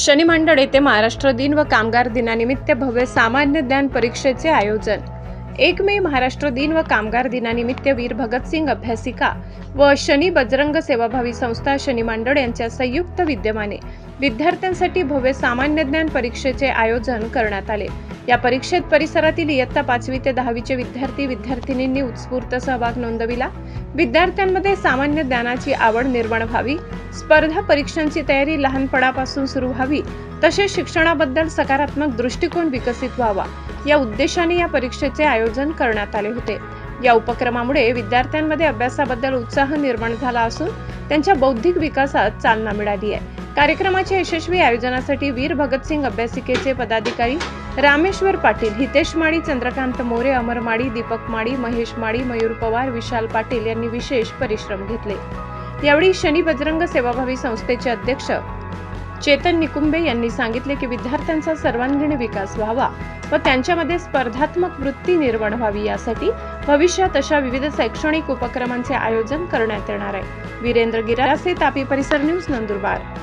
शनी मंडळ येथे महाराष्ट्र दिन व कामगार दिनानिमित्त भव्य सामान्य ज्ञान परीक्षेचे आयोजन। 1 मे महाराष्ट्र दिन व कामगार दिनानिमित्त वीर भगतसिंग अभ्यासिका व शनी बजरंग सेवाभावी संस्था शनी मंडळ यांच्या संयुक्त विद्यमाने विद्यार्थ्यांसाठी भव्य सामान्य ज्ञान परीक्षेचे आयोजन करण्यात आले। या परीक्षेत परिसरातील इयत्ता 5वी ते 10वीचे विद्यार्थिनींनी उत्स्फूर्त सहभाग नोंदविला। विद्यार्थ्यांमध्ये सामान्य ज्ञानाची आवड निर्माण व्हावी, स्पर्धा परीक्षांची तयारी लहानपणापासून सुरू व्हावी, तसेच शिक्षणाबद्दल सकारात्मक दृष्टिकोन विकसित व्हावा या उद्देशाने या परीक्षेचे आयोजन करण्यात आले होते। या उपक्रमामुळे विद्यार्थ्यांमध्ये अभ्यासाबद्दल उत्साह निर्माण झाला असून त्यांच्या बौद्धिक विकासात चालना मिळाली आहे। कार्यक्रमाच्या यशस्वी आयोजनासाठी वीर भगतसिंग अभ्यासिकेचे पदाधिकारी रामेश्वर पाटील, हितेश माळी, चंद्रकांत मोरे, अमर माळी, दीपक माळी, महेश माळी, मयूर पवार, विशाल पाटील यांनी विशेष परिश्रम घेतले। यावेळी शनी बजरंग सेवाभावी संस्थेचे अध्यक्ष चेतन निकुंबे यांनी सांगितले की विद्यार्थ्यांचा सर्वांगीण विकास व्हावा व त्यांच्यामध्ये स्पर्धात्मक वृत्ती निर्माण व्हावी यासाठी भविष्यात अशा विविध शैक्षणिक उपक्रमांचे आयोजन करण्यात येणार आहे। वीरेंद्र गिरासे, तापी परिसर न्यूज, नंदुरबार।